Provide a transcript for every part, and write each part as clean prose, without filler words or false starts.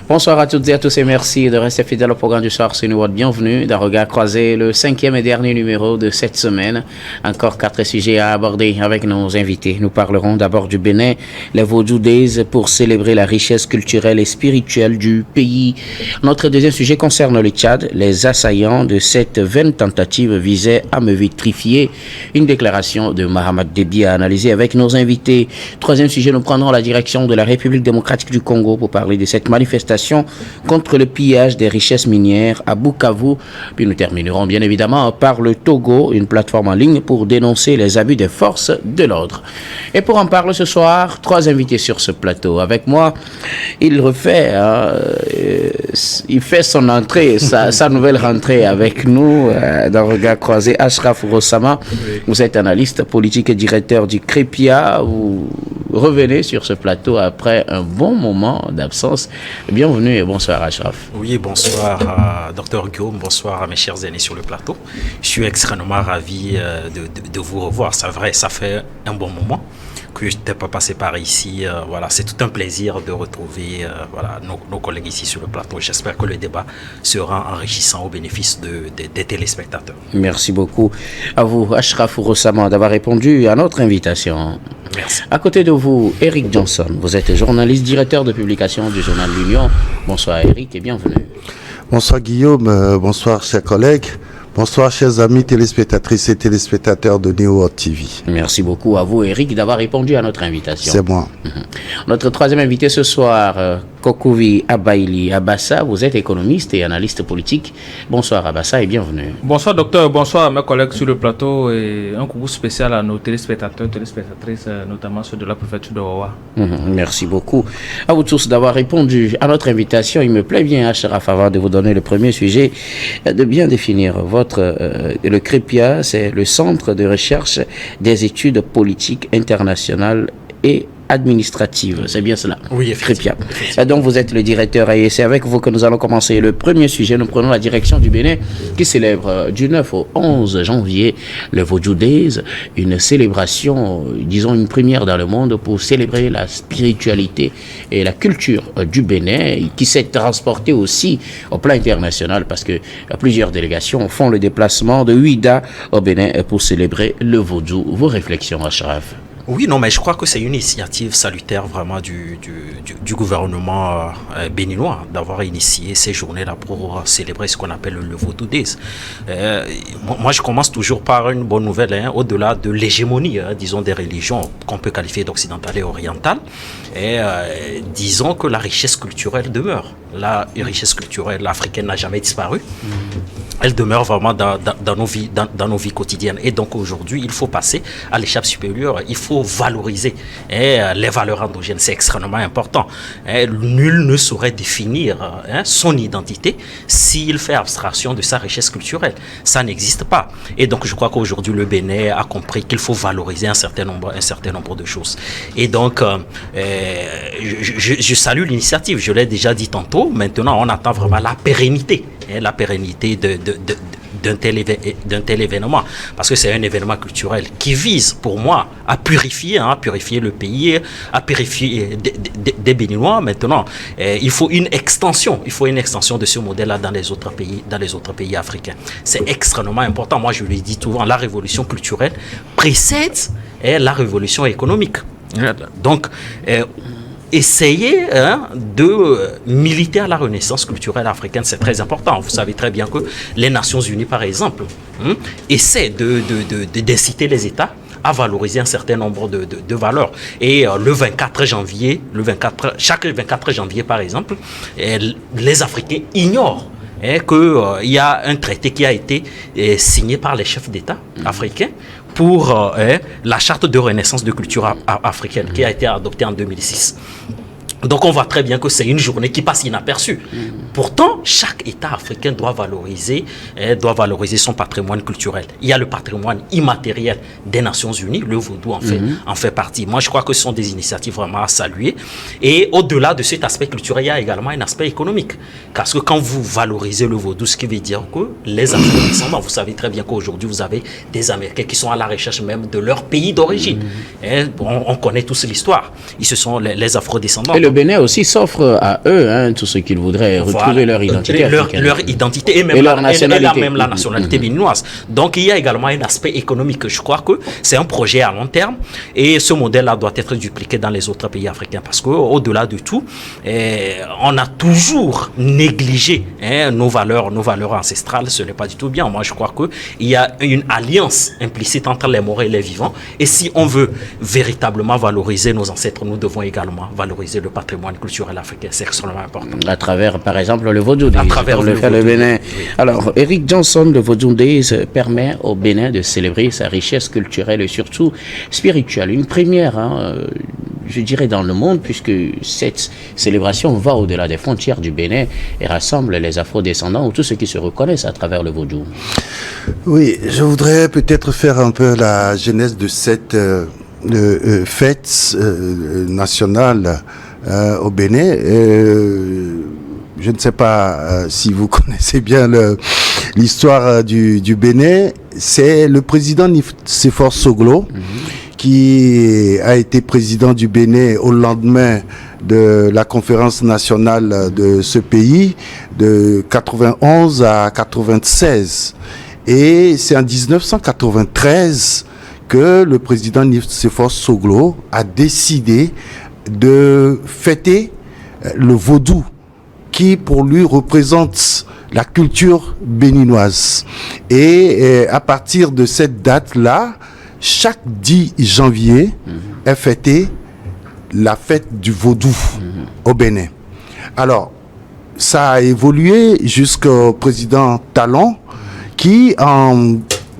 Bonsoir à toutes et à tous et merci de rester fidèles au programme du soir. C'est nous, bienvenue d'un regard croisé, le 5e et dernier numéro de cette semaine. Encore 4 sujets à aborder avec nos invités. Nous parlerons d'abord du Bénin, les Vodou Days pour célébrer la richesse culturelle et spirituelle du pays. Notre deuxième sujet concerne le Tchad. Les assaillants de cette vaine tentative visaient à me vitrifier. Une déclaration de Mahamat Déby à analyser avec nos invités. Troisième sujet, nous prendrons la direction de la République démocratique du Congo pour parler de cette manifestation contre le pillage des richesses minières à Bukavu. Puis nous terminerons bien évidemment par le Togo, une plateforme en ligne pour dénoncer les abus des forces de l'ordre. Et pour en parler ce soir, 3 invités sur ce plateau. Avec moi, il fait son entrée, sa nouvelle rentrée avec nous dans Regard Croisé. Ashraf Rossama, vous êtes analyste politique et directeur du CREPIA. Vous revenez sur ce plateau après un bon moment d'absence. Bienvenue et bonsoir Ashraf. Oui, bonsoir Dr Guillaume, bonsoir à mes chers aînés sur le plateau. Je suis extrêmement ravi de vous revoir. C'est vrai, ça fait un bon moment que je n'étais pas passé par ici. Voilà, c'est tout un plaisir de retrouver nos collègues ici sur le plateau. J'espère que le débat sera enrichissant au bénéfice des téléspectateurs. Merci beaucoup à vous, Ashraf Rossama, d'avoir répondu à notre invitation. Merci. À côté de vous, Eric Johnson, vous êtes journaliste, directeur de publication du journal L'Union. Bonsoir Eric et bienvenue. Bonsoir Guillaume, bonsoir chers collègues. Bonsoir chers amis téléspectatrices et téléspectateurs de Neo World TV. Merci beaucoup à vous Eric d'avoir répondu à notre invitation. C'est moi. Notre troisième invité ce soir, Kokouvi Abaili Abassa, vous êtes économiste et analyste politique. Bonsoir Abassa et bienvenue. Bonsoir docteur, bonsoir à mes collègues sur le plateau et un coucou spécial à nos téléspectateurs, téléspectatrices, notamment ceux de la préfecture de Wawa. Merci beaucoup à vous tous d'avoir répondu à notre invitation. Il me plaît bien, Ashraf, avant de vous donner le premier sujet, de bien définir le CREPIA, c'est le Centre de recherche des études politiques internationales et administrative, c'est bien cela. Oui, effectivement. Donc vous êtes le directeur et c'est avec vous que nous allons commencer le premier sujet. Nous prenons la direction du Bénin qui célèbre du 9 au 11 janvier le Vodou Days, une célébration, disons une première dans le monde pour célébrer la spiritualité et la culture du Bénin qui s'est transportée aussi au plan international parce que plusieurs délégations font le déplacement de Ouida au Bénin pour célébrer le Vodou. Vos réflexions, Ashraf? Oui, non, mais je crois que c'est une initiative salutaire vraiment du gouvernement béninois d'avoir initié ces journées-là pour célébrer ce qu'on appelle le Vodou Days. Moi, je commence toujours par une bonne nouvelle, au-delà de l'hégémonie, disons, des religions qu'on peut qualifier d'occidentales et orientales. Disons que la richesse culturelle demeure. La richesse culturelle africaine n'a jamais disparu. Elle demeure vraiment dans nos vies quotidiennes. Et donc aujourd'hui, il faut passer à l'étape supérieure. Il faut valoriser les valeurs endogènes. C'est extrêmement important. Nul ne saurait définir son identité s'il fait abstraction de sa richesse culturelle. Ça n'existe pas. Et donc je crois qu'aujourd'hui, le Bénin a compris qu'il faut valoriser un certain nombre de choses. Et donc, je salue l'initiative. Je l'ai déjà dit tantôt. Maintenant, on attend vraiment la pérennité d'un tel événement, parce que c'est un événement culturel qui vise, pour moi, à purifier le pays, à purifier des Béninois. Maintenant, il faut une extension de ce modèle-là dans les autres pays africains. C'est extrêmement important. Moi, je le dis souvent, la révolution culturelle précède la révolution économique. Donc, essayer de militer à la renaissance culturelle africaine, c'est très important. Vous savez très bien que les Nations Unies, par exemple, essaient d'inciter les États à valoriser un certain nombre de valeurs. Et chaque 24 janvier, par exemple, les Africains ignorent qu'il y a un traité qui a été signé par les chefs d'État africains pour la charte de renaissance de culture africaine qui a été adoptée en 2006. Donc on voit très bien que c'est une journée qui passe inaperçue. Pourtant, chaque État africain doit valoriser son patrimoine culturel. Il y a le patrimoine immatériel des Nations Unies, le Vodou en fait partie. Moi, je crois que ce sont des initiatives vraiment à saluer. Et au-delà de cet aspect culturel, il y a également un aspect économique. Parce que quand vous valorisez le Vodou, ce qui veut dire que les Africains, vous savez très bien qu'aujourd'hui, vous avez des Américains qui sont à la recherche même de leur pays d'origine. On connaît tous l'histoire. Ils se sont les Afro-descendants. Et le Bénin aussi s'offre à eux, hein, tous ceux qui voudraient retrouver leur identité africaine. Leur identité et même leur nationalité. la nationalité béninoise. Donc il y a également un aspect économique. Je crois que c'est un projet à long terme et ce modèle-là doit être dupliqué dans les autres pays africains parce qu'au-delà de tout, on a toujours négligé nos valeurs ancestrales. Ce n'est pas du tout bien. Moi, je crois qu'il y a une alliance implicite entre les morts et les vivants. Et si on veut véritablement valoriser nos ancêtres, nous devons également valoriser le patrimoine culturel africain. C'est extrêmement important. À travers, par exemple, le Vaudou Days. À travers le Bénin. Oui. Alors, Eric Johnson, le Vaudou Days permet au Bénin de célébrer sa richesse culturelle et surtout spirituelle. Une première, je dirais, dans le monde, puisque cette célébration va au-delà des frontières du Bénin et rassemble les afro-descendants ou tous ceux qui se reconnaissent à travers le vaudou. Oui, je voudrais peut-être faire un peu la genèse de cette fête nationale au Bénin. Je ne sais pas si vous connaissez bien l'histoire du Bénin. C'est le président Nicéphore Soglo qui a été président du Bénin au lendemain de la conférence nationale de ce pays de 91 à 96. Et c'est en 1993 que le président Nicéphore Soglo a décidé de fêter le vaudou qui pour lui représente la culture béninoise. Et à partir de cette date-là, chaque 10 janvier est fêté la fête du vaudou au Bénin. Alors, ça a évolué jusqu'au président Talon qui, en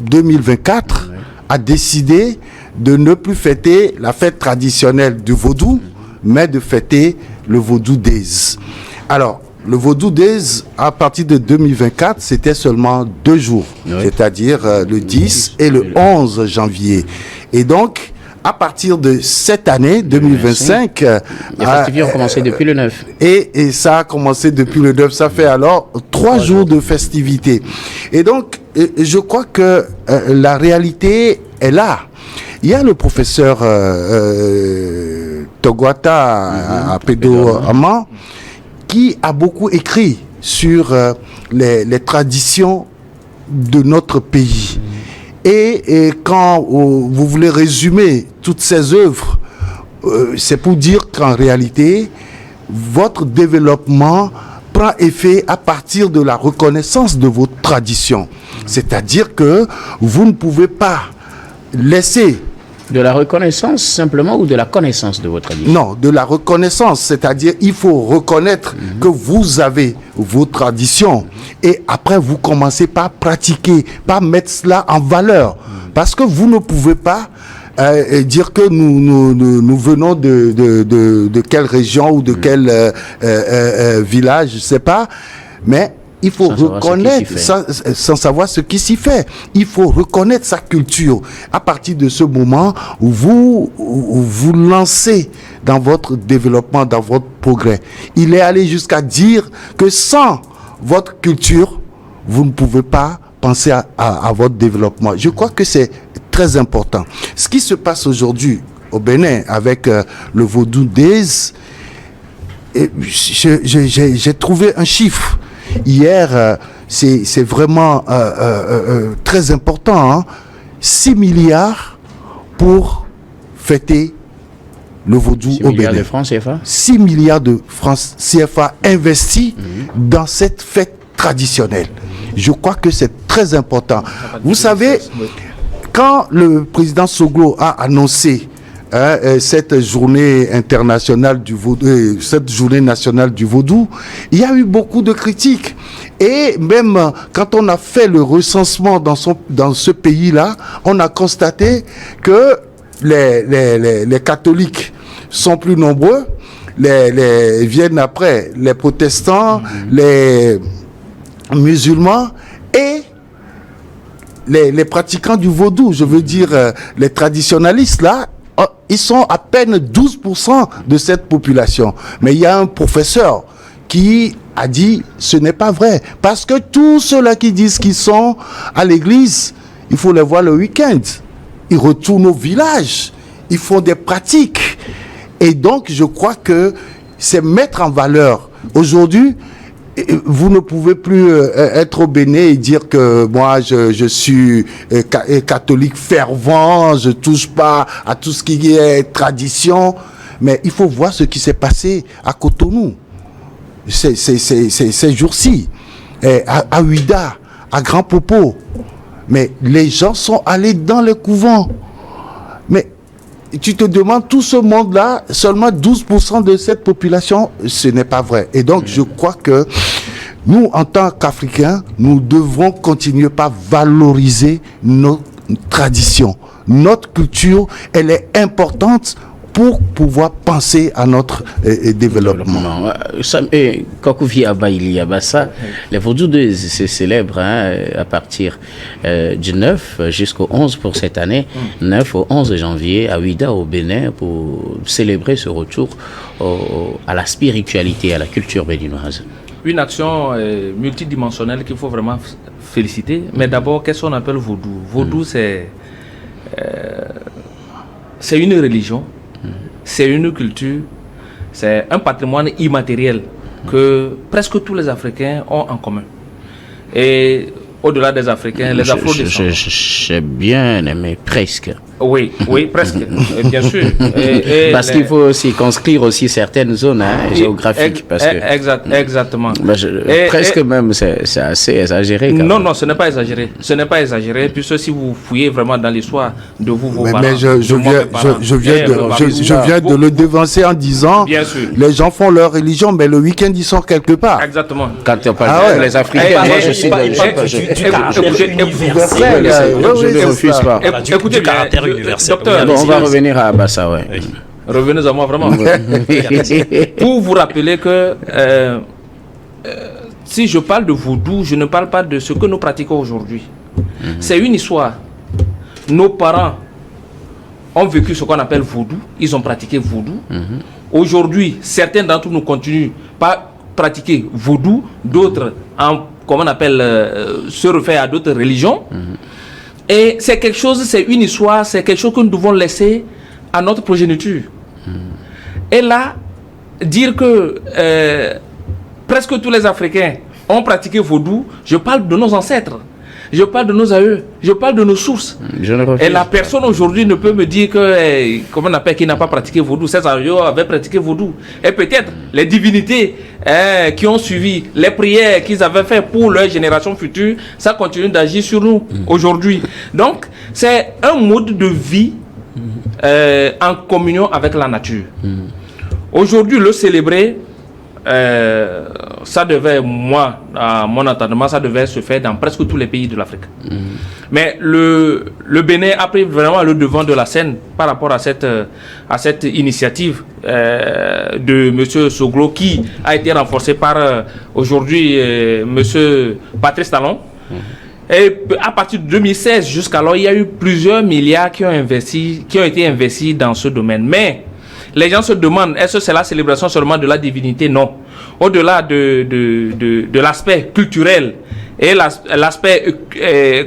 2024, a décidé de ne plus fêter la fête traditionnelle du vaudou, mais de fêter le Vaudou Days. Alors, le Vaudou Days, à partir de 2024, c'était seulement 2 jours, c'est-à-dire le 10 et le 11 janvier. Et donc, à partir de cette année 2025, les festivités ont commencé depuis le 9. Et ça a commencé depuis le 9. Ça fait alors 3 jours de festivités. Et donc, je crois que la réalité est là. Il y a le professeur Togwata Apedo Ama qui a beaucoup écrit sur les traditions de notre pays. Et quand vous voulez résumer toutes ces œuvres, c'est pour dire qu'en réalité, votre développement prend effet à partir de la reconnaissance de vos traditions. C'est-à-dire que vous ne pouvez pas laisser... De la reconnaissance simplement ou de la connaissance de votre tradition? Non, de la reconnaissance, c'est-à-dire il faut reconnaître que vous avez vos traditions et après vous commencez par pratiquer, par mettre cela en valeur. Parce que vous ne pouvez pas dire que nous venons de quelle région ou de quel village, je ne sais pas, mais il faut reconnaître, sans savoir ce qui s'y fait. Il faut reconnaître sa culture. À partir de ce moment où vous lancez dans votre développement, dans votre progrès. Il est allé jusqu'à dire que sans votre culture, vous ne pouvez pas penser à votre développement. Je crois que c'est très important. Ce qui se passe aujourd'hui au Bénin avec le Vaudou Days, j'ai trouvé un chiffre. Hier, c'est vraiment très important. Hein? 6 milliards pour fêter le vaudou au Bénin. 6 milliards de francs CFA 6 milliards de francs CFA investis dans cette fête traditionnelle. Je crois que c'est très important. Vous savez, quand le président Soglo a annoncé cette journée internationale du vaudou, cette journée nationale du vaudou, il y a eu beaucoup de critiques. Et même quand on a fait le recensement dans ce pays-là, on a constaté que les catholiques sont plus nombreux, viennent après les protestants, les musulmans et les pratiquants du vaudou, je veux dire les traditionalistes là, ils sont à peine 12% de cette population. Mais il y a un professeur qui a dit ce n'est pas vrai. Parce que tous ceux-là qui disent qu'ils sont à l'église, il faut les voir le week-end. Ils retournent au village. Ils font des pratiques. Et donc, je crois que c'est mettre en valeur. Aujourd'hui, vous ne pouvez plus être au Bénin et dire que moi je suis catholique fervent, je touche pas à tout ce qui est tradition, mais il faut voir ce qui s'est passé à Cotonou ces jours-ci, à Ouida, à Grand Popo. Mais les gens sont allés dans les couvents. Mais tu te demandes, tout ce monde-là, seulement 12% de cette population, ce n'est pas vrai. Et donc, je crois que nous, en tant qu'Africains, nous devrons continuer par valoriser nos traditions. Notre culture, elle est importante pour pouvoir penser à notre développement. Kokoufi Abaïli Abassa, les Vaudou 2 se célèbrent à partir du 9 jusqu'au 11 pour cette année, 9 au 11 janvier à Ouida au Bénin pour célébrer ce retour à la spiritualité, à la culture béninoise. Une action multidimensionnelle qu'il faut vraiment féliciter. Mais d'abord, qu'est-ce qu'on appelle Vaudou? Vaudou, c'est une religion. C'est une culture, c'est un patrimoine immatériel que presque tous les Africains ont en commun. Et au-delà des Africains, les Afro-descendants. J'ai bien aimé presque. Oui, presque, bien sûr. Parce qu'il faut aussi conscrire aussi certaines zones géographiques. Parce que, exactement. Presque même, c'est assez exagéré. Non, ce n'est pas exagéré. Ce n'est pas exagéré, puisque si vous fouillez vraiment dans l'histoire de vos parents... Mais je viens de le devancer en disant, bien sûr, les gens font leur religion, mais le week-end, ils sont quelque part. Exactement. Quand on parle les Africains, moi je suis je ne refuse pas. Écoutez bien, docteur, on va revenir à Abassa, ouais. Revenez à moi vraiment. Pour vous rappeler que si je parle de vaudou, je ne parle pas de ce que nous pratiquons aujourd'hui. C'est une histoire. Nos parents ont vécu ce qu'on appelle vaudou. Ils ont pratiqué vaudou. Aujourd'hui, certains d'entre nous continuent par pratiquer vaudou, d'autres comment on appelle, se réfèrent à d'autres religions. Et c'est quelque chose, c'est une histoire, c'est quelque chose que nous devons laisser à notre progéniture. Et là, dire que presque tous les Africains ont pratiqué vaudou, je parle de nos ancêtres, je parle de nos aïeux, je parle de nos sources. Et la personne aujourd'hui ne peut me dire que, comment on appelle, qu'il n'a pas pratiqué vaudou. Ces aïeux avaient pratiqué vaudou. Et peut-être les divinités qui ont suivi, les prières qu'ils avaient faites pour leur génération future, ça continue d'agir sur nous aujourd'hui. Donc, c'est un mode de vie en communion avec la nature. Aujourd'hui, le célébrer, ça devait, moi, à mon entendement, ça devait se faire dans presque tous les pays de l'Afrique. Mais le Bénin a pris vraiment le devant de la scène par rapport à cette initiative de M. Soglo, qui a été renforcée par aujourd'hui M. Patrice Talon. Et à partir de 2016 jusqu'alors, il y a eu plusieurs milliards qui ont été investis dans ce domaine. Mais les gens se demandent, est-ce que c'est la célébration seulement de la divinité? Non. Au-delà de l'aspect culturel et l'aspect,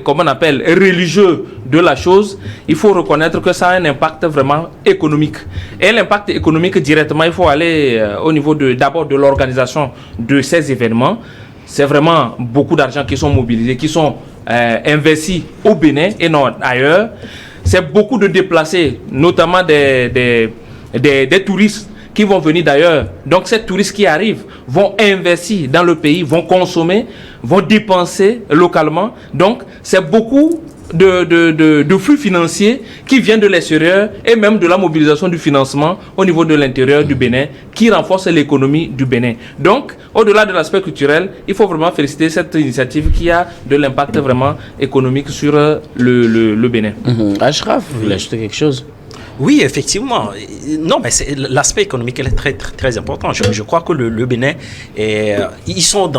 comment on appelle, religieux de la chose, il faut reconnaître que ça a un impact vraiment économique. Et l'impact économique directement, il faut aller au niveau d'abord de l'organisation de ces événements. C'est vraiment beaucoup d'argent qui sont mobilisés, qui sont investis au Bénin et non ailleurs. C'est beaucoup de déplacés, notamment des touristes qui vont venir d'ailleurs. Donc ces touristes qui arrivent vont investir dans le pays, vont consommer, vont dépenser localement. Donc c'est beaucoup de flux financiers qui viennent de l'extérieur et même de la mobilisation du financement au niveau de l'intérieur du Bénin qui renforce l'économie du Bénin. Donc au-delà de l'aspect culturel, il faut vraiment féliciter cette initiative qui a de l'impact vraiment économique sur le Bénin. Ashraf, vous voulez ajouter quelque chose? Oui, effectivement. Non, mais l'aspect économique est très, très, très important. Je crois que le Bénin, ils sont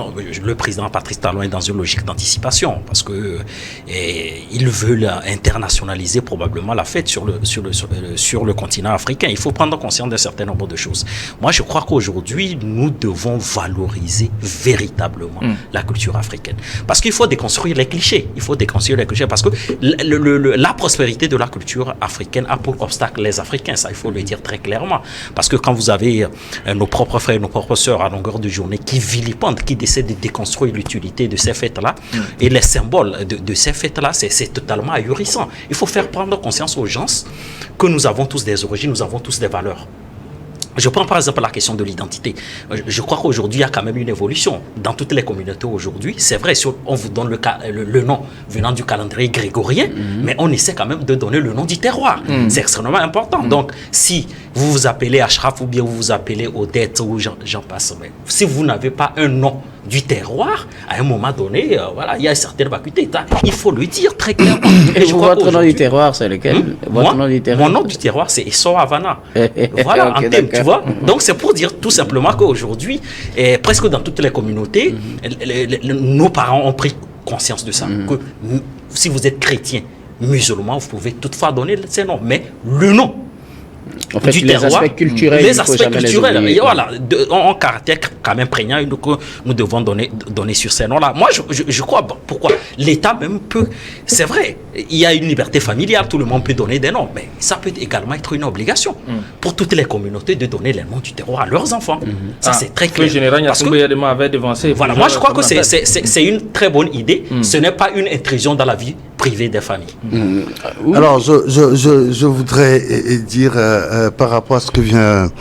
le président Patrice Talon est dans une logique d'anticipation parce que ils veulent internationaliser probablement la fête sur le continent africain. Il faut prendre conscience d'un certain nombre de choses. Moi, je crois qu'aujourd'hui, nous devons valoriser véritablement la culture africaine. Parce qu'il faut déconstruire les clichés. Il faut déconstruire les clichés parce que la prospérité de la culture africaine a pour obstacle obstacle les Africains, ça il faut le dire très clairement. Parce que quand vous avez nos propres frères et nos propres sœurs à longueur de journée qui vilipendent, qui essaient de déconstruire l'utilité de ces fêtes-là, et les symboles de ces fêtes-là, c'est totalement ahurissant. Il faut faire prendre conscience aux gens que nous avons tous des origines, nous avons tous des valeurs. Je prends par exemple la question de l'identité. Je crois qu'aujourd'hui, il y a quand même une évolution. Dans toutes les communautés aujourd'hui, c'est vrai, si on vous donne le nom venant du calendrier grégorien, mais on essaie quand même de donner le nom du terroir. C'est extrêmement important. Donc, si vous vous appelez Ashraf ou bien vous vous appelez Odette ou j'en passe, mais si vous n'avez pas un nom du terroir, à un moment donné, voilà, il y a une certaine vacuité. Il faut le dire très clairement. Et je votre nom du terroir, c'est lequel? Votre nom du terroir? Mon nom du terroir, c'est Esso Havana. Voilà, okay, en thème, tu vois. Donc, c'est pour dire tout simplement qu'aujourd'hui, presque dans toutes les communautés, nos parents ont pris conscience de ça. Que si vous êtes chrétien, musulman, vous pouvez toutefois donner ces noms. Mais le nom en fait, du les terroir, aspects culturels, les aspects culturels, et voilà, en caractère quand même prégnant, que nous devons donner sur ces noms-là. Moi, je crois, pourquoi l'État même peut, c'est vrai, il y a une liberté familiale, tout le monde peut donner des noms, mais ça peut également être une obligation pour toutes les communautés de donner les noms du terroir à leurs enfants. Ça, c'est très clair. Le général Yassoumbé avait devancé. Voilà, moi, je crois que c'est une très bonne idée. Ce n'est pas une intrusion dans la vie privée des familles. Alors, je voudrais dire par rapport à ce que vient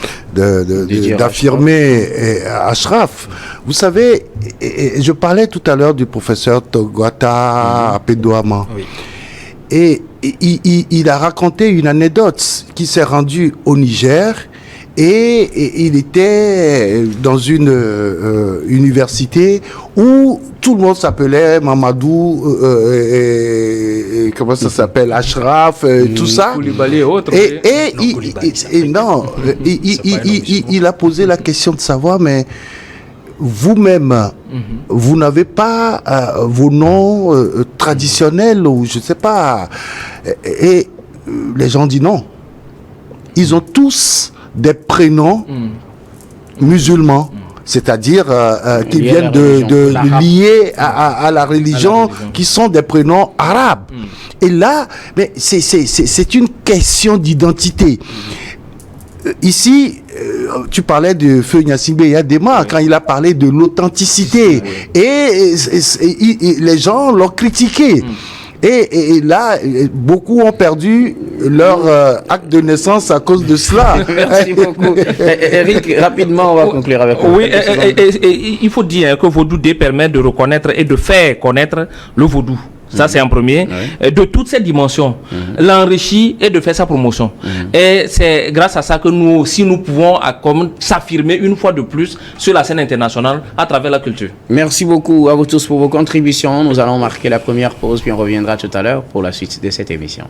d'affirmer Ashraf, vous savez, je parlais tout à l'heure du professeur Togwata Apedouama. Oui. Et il a raconté une anecdote qui s'est rendue au Niger. Et il était dans une université où tout le monde s'appelait Mamadou, comment ça s'appelle, Ashraf, tout ça. Koulibaly et autres. Il a posé la question de savoir, mais vous-même, vous n'avez pas vos noms traditionnels ou je ne sais pas. Et les gens disent non. Ils ont tous des prénoms musulmans, c'est-à-dire qui viennent de liés à la religion, qui sont des prénoms arabes. Et là, mais c'est une question d'identité. Ici, tu parlais de Feu Gnassingbé Yadema quand il a parlé de l'authenticité. Et les gens l'ont critiqué. Et là, beaucoup ont perdu leur acte de naissance à cause de cela. Merci beaucoup. Eric, rapidement, on va conclure avec vous. Oui, et il faut dire que Vaudou D permet de reconnaître et de faire connaître le vaudou. Ça, c'est en premier. Oui. De toutes ces dimensions, l'enrichir et de faire sa promotion. Et c'est grâce à ça que nous aussi, nous pouvons s'affirmer une fois de plus sur la scène internationale à travers la culture. Merci beaucoup à vous tous pour vos contributions. Nous allons marquer la première pause, puis on reviendra tout à l'heure pour la suite de cette émission.